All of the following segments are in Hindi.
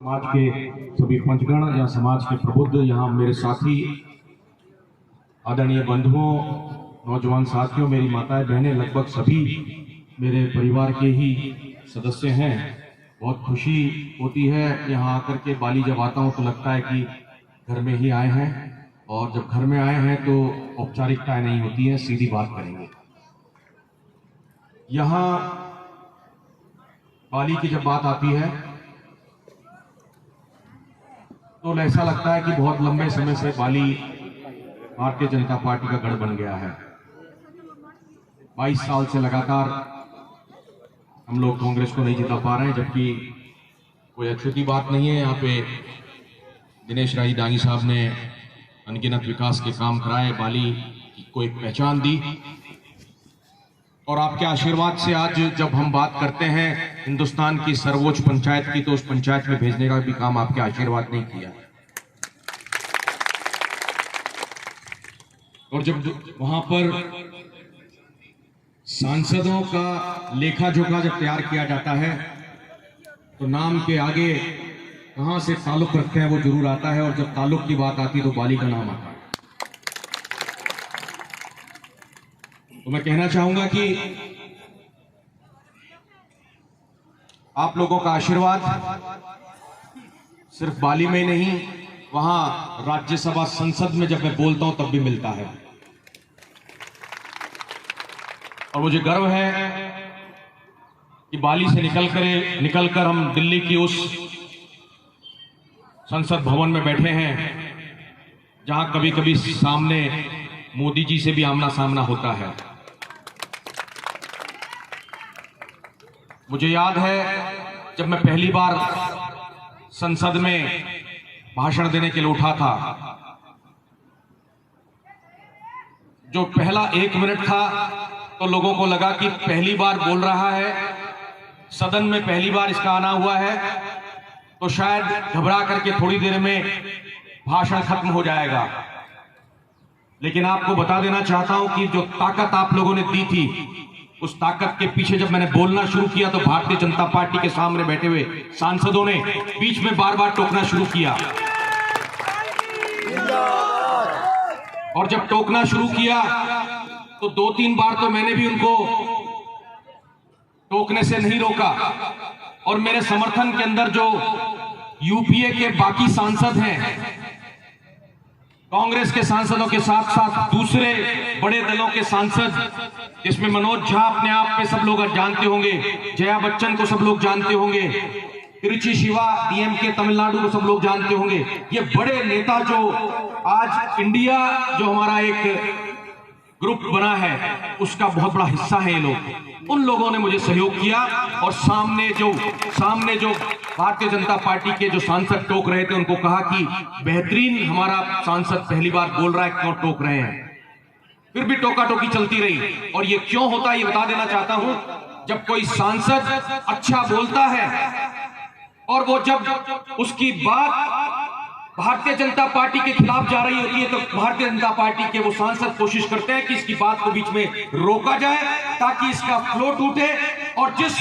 समाज के सभी पंचगण या समाज के प्रबुद्ध, यहाँ मेरे साथी, आदरणीय बंधुओं, नौजवान साथियों, मेरी माताएं बहनें, लगभग सभी मेरे परिवार के ही सदस्य हैं। बहुत खुशी होती है यहाँ आकर के। बाली जब आता हूँ तो लगता है कि घर में ही आए हैं, और जब घर में आए हैं तो औपचारिकताएं नहीं होती हैं, सीधी बात करेंगे। यहाँ बाली की जब बात आती है तो ऐसा लगता है कि बहुत लंबे समय से बाली भारतीय जनता पार्टी का गढ़ बन गया है। 22 साल से लगातार हम लोग कांग्रेस को नहीं जिता पा रहे हैं, जबकि कोई अछूती बात नहीं है। यहाँ पे दिनेश राजदानी साहब ने अनगिनत विकास के काम कराए, बाली को एक पहचान दी, और आपके आशीर्वाद से आज जब हम बात करते हैं हिंदुस्तान की सर्वोच्च पंचायत की, तो उस पंचायत में भेजने का भी काम आपके आशीर्वाद ने किया। और जब वहां पर सांसदों का लेखा जोखा जब तैयार किया जाता है तो नाम के आगे कहां से ताल्लुक रखते हैं वो जरूर आता है, और जब ताल्लुक की बात आती तो बाली का नाम आता है। तो मैं कहना चाहूंगा कि आप लोगों का आशीर्वाद सिर्फ बाली में नहीं, वहां राज्यसभा संसद में जब मैं बोलता हूं तब भी मिलता है। और मुझे गर्व है कि बाली से निकलकर हम दिल्ली की उस संसद भवन में बैठे हैं जहां कभी कभी सामने मोदी जी से भी आमना सामना होता है। मुझे याद है जब मैं पहली बार संसद में भाषण देने के लिए उठा था, जो पहला 1 मिनट था तो लोगों को लगा कि पहली बार बोल रहा है, सदन में पहली बार इसका आना हुआ है, तो शायद घबरा करके थोड़ी देर में भाषण खत्म हो जाएगा। लेकिन आपको बता देना चाहता हूं कि जो ताकत आप लोगों ने दी थी, उस ताकत के पीछे जब मैंने बोलना शुरू किया तो भारतीय जनता पार्टी के सामने बैठे हुए सांसदों ने बीच में बार बार टोकना शुरू किया। और जब टोकना शुरू किया तो 2-3 बार तो मैंने भी उनको टोकने से नहीं रोका, और मेरे समर्थन के अंदर जो यूपीए के बाकी सांसद हैं, कांग्रेस के सांसदों के साथ साथ दूसरे बड़े दलों के सांसद, जिसमें मनोज झा अपने आप में सब लोग जानते होंगे, जया बच्चन को सब लोग जानते होंगे, तिरुचि शिवा डीएमके तमिलनाडु को सब लोग जानते होंगे, ये बड़े नेता जो आज इंडिया जो हमारा एक ग्रुप बना है उसका बहुत बड़ा हिस्सा है ये लोग, उन लोगों ने मुझे सहयोग किया। और सामने जो भारतीय जनता पार्टी के जो सांसद टोक रहे थे उनको कहा कि बेहतरीन हमारा सांसद पहली बार बोल रहा है, क्यों टोक रहे हैं। फिर भी टोका टोकी चलती रही, और ये क्यों होता है ये बता देना चाहता हूं। जब कोई सांसद अच्छा बोलता है और वो जब उसकी बात भारतीय जनता पार्टी के खिलाफ जा रही होती है, तो भारतीय जनता पार्टी के वो सांसद कोशिश करते हैं कि इसकी बात को बीच में रोका जाए ताकि इसका फ्लो टूटे, और जिस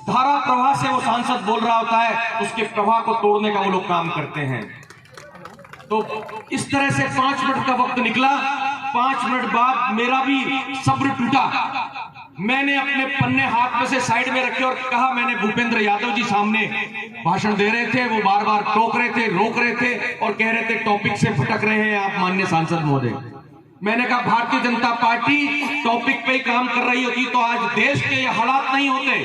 धारा प्रवाह से वो सांसद बोल रहा होता है उसके प्रवाह को तोड़ने का वो लोग काम करते हैं। तो इस तरह से 5 मिनट का वक्त निकला। 5 मिनट बाद मेरा भी सब्र टूटा। मैंने अपने पन्ने हाथ में से साइड में रखे और कहा, मैंने भूपेंद्र यादव जी सामने भाषण दे रहे थे, वो बार बार टोक रहे थे, रोक रहे थे और कह रहे थे टॉपिक से भटक रहे हैं आप माननीय सांसद महोदय। मैंने कहा भारतीय जनता पार्टी टॉपिक पे ही काम कर रही होती तो आज देश के ये हालात नहीं होते।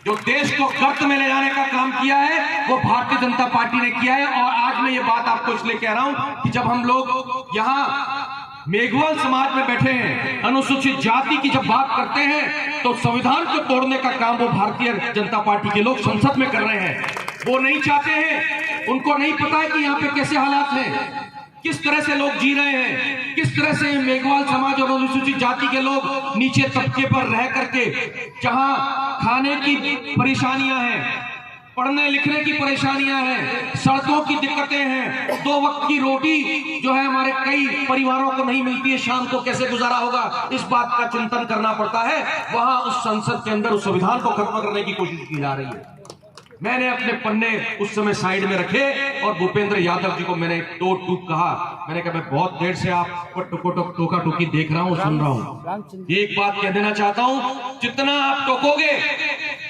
जो देश को गर्त में ले जाने का काम किया है वो भारतीय जनता पार्टी ने किया है। और आज मैं ये बात आपको इसलिए कह रहा हूं कि जब हम लोग यहाँ मेघवाल समाज में बैठे हैं, अनुसूचित जाति की जब बात करते हैं तो संविधान को तोड़ने का काम वो भारतीय जनता पार्टी के लोग संसद में कर रहे हैं। वो नहीं चाहते हैं, उनको नहीं पता है कि यहाँ पे कैसे हालात हैं, किस तरह से लोग जी रहे हैं, किस तरह से मेघवाल समाज और अनुसूचित जाति के लोग नीचे तबके पर रह करके, जहां खाने की परेशानियां हैं, पढ़ने लिखने की परेशानियां हैं, सड़कों की दिक्कतें हैं, 2 वक्त की रोटी जो है हमारे कई परिवारों को नहीं मिलती है, शाम को कैसे गुजारा होगा, इस बात का चिंतन करना पड़ता है। वहां उस संसद के अंदर उस संविधान को खत्म करने की कोशिश की जा रही है। मैंने अपने पन्ने उस समय साइड में रखे और भूपेंद्र यादव जी को मैंने टोक टूक कहा। मैंने कहा मैं बहुत देर से आपको टोका टोकी देख रहा हूं, सुन रहा हूं। एक बात कह देना चाहता हूं, जितना आप टोकोगे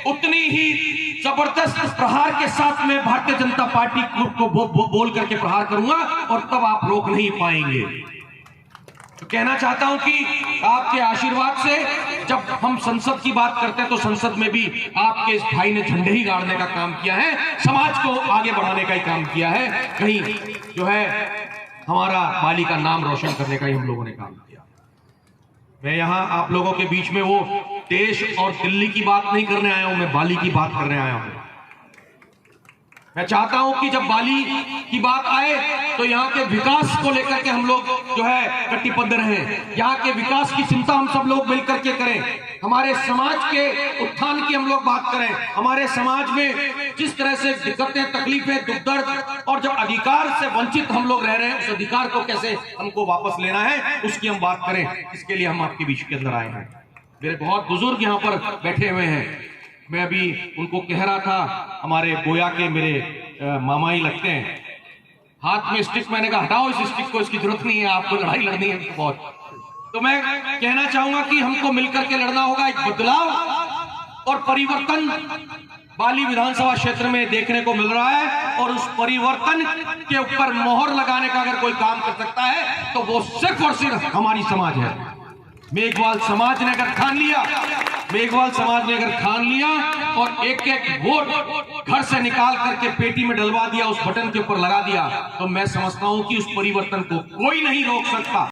उतनी ही जबरदस्त प्रहार के साथ में भारतीय जनता पार्टी को बोल करके प्रहार करूंगा और तब आप रोक नहीं पाएंगे। तो कहना चाहता हूं कि आपके आशीर्वाद से जब हम संसद की बात करते हैं तो संसद में भी आपके इस भाई ने झंडे ही गाड़ने का काम किया है, समाज को आगे बढ़ाने का ही काम किया है, कहीं जो है हमारा बाली का नाम रोशन करने का ही हम लोगों ने काम किया। मैं यहां आप लोगों के बीच में वो देश और दिल्ली की बात नहीं करने आया हूं, मैं बाली की बात करने आया हूं। मैं चाहता हूं कि जब बाली की बात आए तो यहाँ के विकास को लेकर के हम लोग जो है कटिबद्ध रहें, यहाँ के विकास की चिंता हम सब लोग मिलकर के करें, हमारे समाज के उत्थान की हम लोग बात करें, हमारे समाज में जिस तरह से दिक्कतें, तकलीफें, दुख दर्द और जब अधिकार से वंचित हम लोग रह रहे हैं उस अधिकार को कैसे हमको वापस लेना है उसकी हम बात करें। इसके लिए हम आपके बीच के अंदर आए हैं। मेरे बहुत बुजुर्ग यहाँ पर बैठे हुए हैं, मैं अभी उनको कह रहा था, हमारे गोया के मेरे मामा ही लगते हैं, हाथ में स्टिक, मैंने कहा हटाओ इस स्टिक को, इसकी जरूरत नहीं है, आपको लड़ाई लड़नी है बहुत। तो मैं कहना चाहूंगा कि हमको मिलकर के लड़ना होगा। एक बदलाव और परिवर्तन बाली विधानसभा क्षेत्र में देखने को मिल रहा है और उस परिवर्तन के ऊपर मोहर लगाने का अगर कोई काम कर सकता है तो वो सिर्फ और सिर्फ हमारी समाज है। मेघवाल समाज ने अगर ठान लिया, मेघवाल समाज ने अगर ठान लिया और एक एक वोट घर से निकाल करके पेटी में डलवा दिया, उस बटन के ऊपर लगा दिया, तो मैं समझता हूं कि उस परिवर्तन को कोई नहीं रोक सकता।